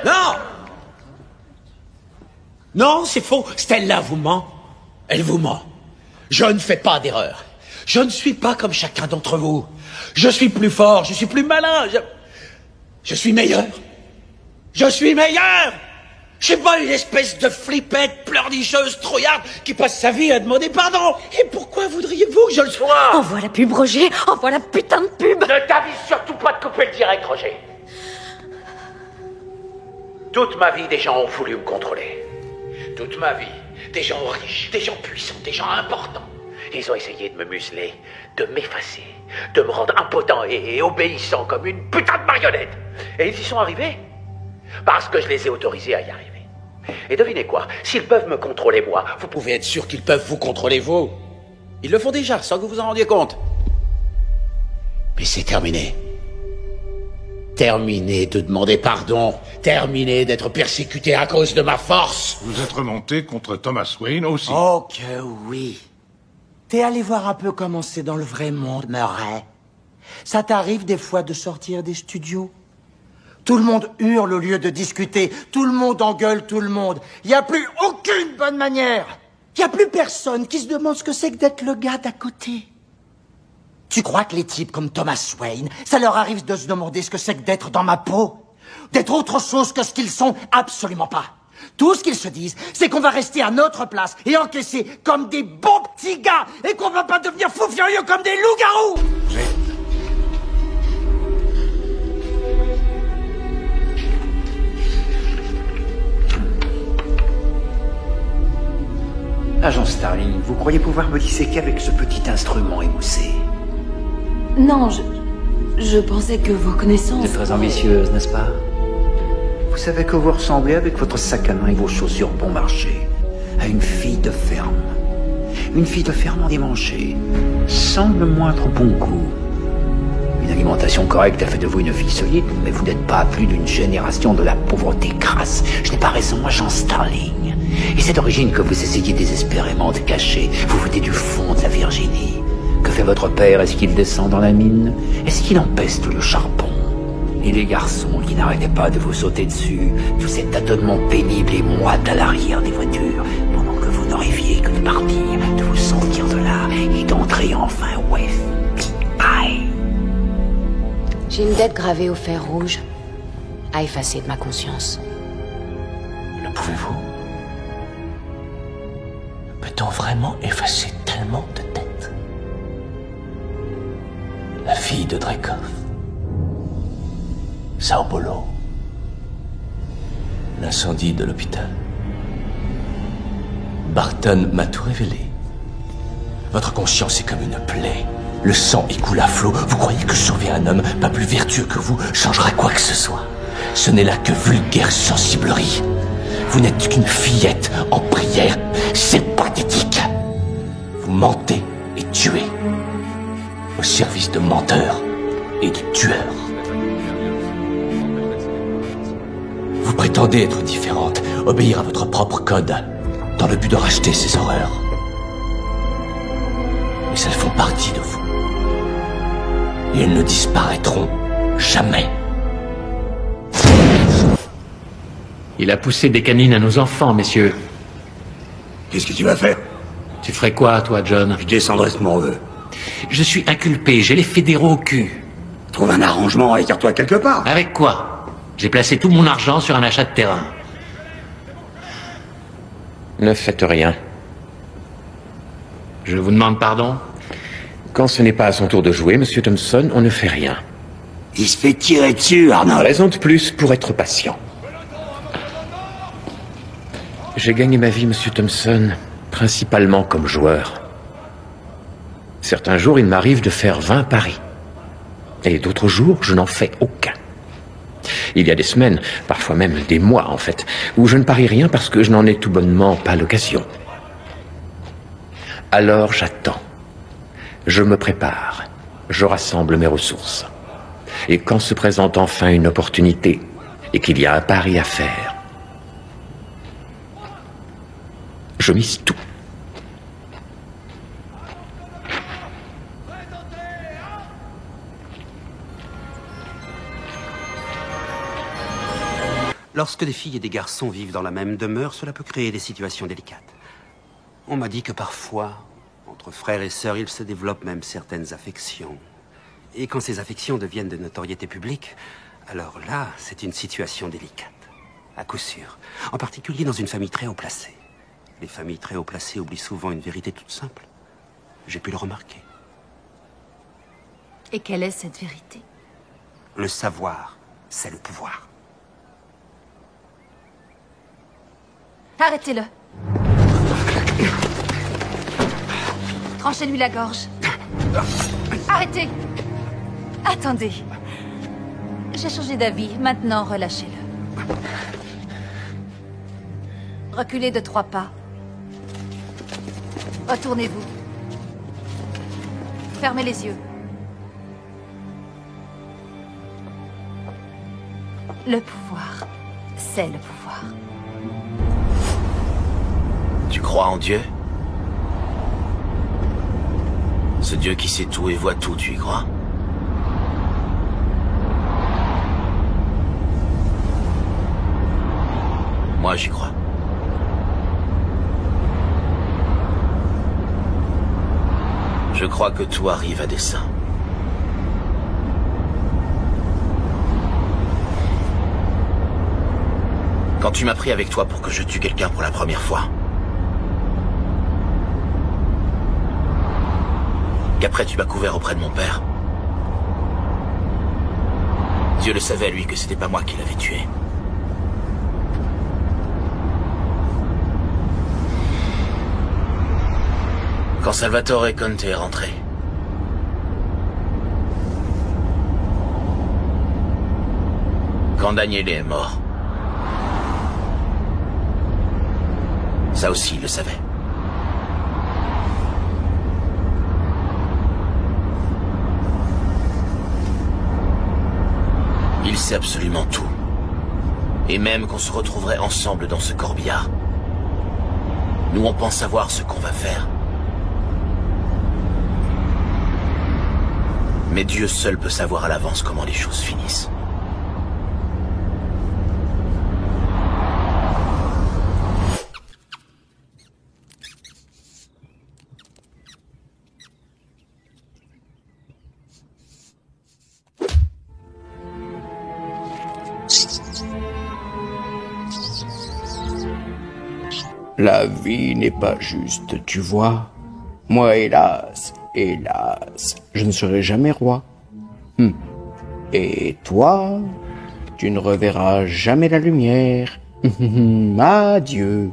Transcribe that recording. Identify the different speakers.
Speaker 1: Non! Non, c'est faux. Stella vous ment. Elle vous ment. Je ne fais pas d'erreur. Je ne suis pas comme chacun d'entre vous. Je suis plus fort, je suis plus malin. Je suis meilleur. Je suis meilleur! Je suis pas une espèce de flippette pleurnicheuse trouillarde qui passe sa vie à demander pardon. Et pourquoi voudriez-vous que je le sois?
Speaker 2: Envoie la pub, Roger. Envoie la putain de pub.
Speaker 1: Ne t'avise surtout pas de couper le direct, Roger. Toute ma vie, des gens ont voulu me contrôler. Toute ma vie, des gens riches, des gens puissants, des gens importants. Ils ont essayé de me museler, de m'effacer, de me rendre impotent et obéissant comme une putain de marionnette. Et ils y sont arrivés parce que je les ai autorisés à y arriver. Et devinez quoi, s'ils peuvent me contrôler moi, vous pouvez être sûr qu'ils peuvent vous contrôler vous. Ils le font déjà, sans que vous vous en rendiez compte. Mais c'est terminé. Terminé de demander pardon. Terminé d'être persécuté à cause de ma force.
Speaker 3: Vous êtes remonté contre Thomas Wayne aussi.
Speaker 4: Oh que oui. T'es allé voir un peu comment c'est dans le vrai monde, Murray. Ça t'arrive des fois de sortir des studios? Tout le monde hurle au lieu de discuter. Tout le monde engueule tout le monde. Il n'y a plus aucune bonne manière. Il n'y a plus personne qui se demande ce que c'est que d'être le gars d'à côté. Tu crois que les types comme Thomas Wayne, ça leur arrive de se demander ce que c'est que d'être dans ma peau? D'être autre chose que ce qu'ils sont? Absolument pas. Tout ce qu'ils se disent, c'est qu'on va rester à notre place et encaisser comme des bons petits gars et qu'on va pas devenir fous furieux comme des loups-garous.
Speaker 5: Agent Starling, vous croyez pouvoir me disséquer avec ce petit instrument émoussé?
Speaker 2: Non, je pensais que vos connaissances...
Speaker 5: C'est très ambitieuse, n'est-ce pas? Vous savez que vous ressemblez avec votre sac à main et vos chaussures bon marché à une fille de ferme. Une fille de ferme endimanchée, sans le moindre bon goût. Une alimentation correcte a fait de vous une fille solide, mais vous n'êtes pas à plus d'une génération de la pauvreté crasse. Je n'ai pas raison, agent Starling. Et cette origine que vous essayez désespérément de cacher, vous venez du fond de la Virginie. Que fait votre père? Est-ce qu'il descend dans la mine? Est-ce qu'il empeste le charbon? Et les garçons qui n'arrêtaient pas de vous sauter dessus, tout cet tâtonnement pénible et moite à l'arrière des voitures, pendant que vous n'arriviez que de partir, de vous sortir de là et d'entrer enfin au FBI.
Speaker 2: J'ai une dette gravée au fer rouge à effacer de ma conscience.
Speaker 1: Le pouvez-vous? Peut-on vraiment effacer tellement de dettes? La fille de Dreykov, Sao Paulo, l'incendie de l'hôpital. Barton m'a tout révélé. Votre conscience est comme une plaie. Le sang y coule à flot. Vous croyez que sauver un homme pas plus vertueux que vous changerait quoi que ce soit? Ce n'est là que vulgaire sensiblerie. Vous n'êtes qu'une fillette en prière. C'est pathétique. Vous mentez et tuez. Au service de menteurs et de tueurs. Vous prétendez être différente, obéir à votre propre code, dans le but de racheter ces horreurs. Mais elles font partie de vous. Et elles ne disparaîtront jamais.
Speaker 6: Il a poussé des canines à nos enfants, messieurs.
Speaker 7: Qu'est-ce que tu vas faire?
Speaker 6: Tu ferais quoi, toi, John?
Speaker 7: Je descendrai ce mon vœu.
Speaker 6: Je suis inculpé, j'ai les fédéraux au cul.
Speaker 7: Trouve un arrangement, écarte-toi quelque part.
Speaker 6: Avec quoi? J'ai placé tout mon argent sur un achat de terrain. Ne faites rien. Je vous demande pardon? Quand ce n'est pas à son tour de jouer, Monsieur Thompson, on ne fait rien.
Speaker 7: Il se fait tirer dessus, Arnold.
Speaker 6: Raison de plus pour être patient. J'ai gagné ma vie, Monsieur Thompson, principalement comme joueur. Certains jours, il m'arrive de faire 20 paris. Et d'autres jours, je n'en fais aucun. Il y a des semaines, parfois même des mois en fait, où je ne parie rien parce que je n'en ai tout bonnement pas l'occasion. Alors j'attends. Je me prépare. Je rassemble mes ressources. Et quand se présente enfin une opportunité et qu'il y a un pari à faire, je mise tout.
Speaker 8: Lorsque des filles et des garçons vivent dans la même demeure, cela peut créer des situations délicates. On m'a dit que parfois, entre frères et sœurs, il se développe même certaines affections. Et quand ces affections deviennent de notoriété publique, alors là, c'est une situation délicate. À coup sûr. En particulier dans une famille très haut placée. Les familles très haut placées oublient souvent une vérité toute simple. J'ai pu le remarquer.
Speaker 9: Et quelle est cette vérité?
Speaker 8: Le savoir, c'est le pouvoir.
Speaker 9: Arrêtez-le. Tranchez-lui la gorge. Arrêtez. Attendez. J'ai changé d'avis. Maintenant, relâchez-le. Reculez de 3 pas. Retournez-vous. Fermez les yeux. Le pouvoir, c'est le pouvoir.
Speaker 10: Tu crois en Dieu? Ce Dieu qui sait tout et voit tout, tu y crois? Moi, j'y crois. Je crois que tout arrive à dessein. Quand tu m'as pris avec toi pour que je tue quelqu'un pour la première fois, qu'après tu m'as couvert auprès de mon père, Dieu le savait, lui, que c'était pas moi qui l'avais tué. Quand Salvatore Conte est rentré, quand Daniele est mort, ça aussi, il le savait. Il sait absolument tout. Et même qu'on se retrouverait ensemble dans ce corbillard. Nous, on pense savoir ce qu'on va faire. Mais Dieu seul peut savoir à l'avance comment les choses finissent.
Speaker 11: La vie n'est pas juste, tu vois. Moi, hélas, je ne serai jamais roi. Et toi, tu ne reverras jamais la lumière. Adieu.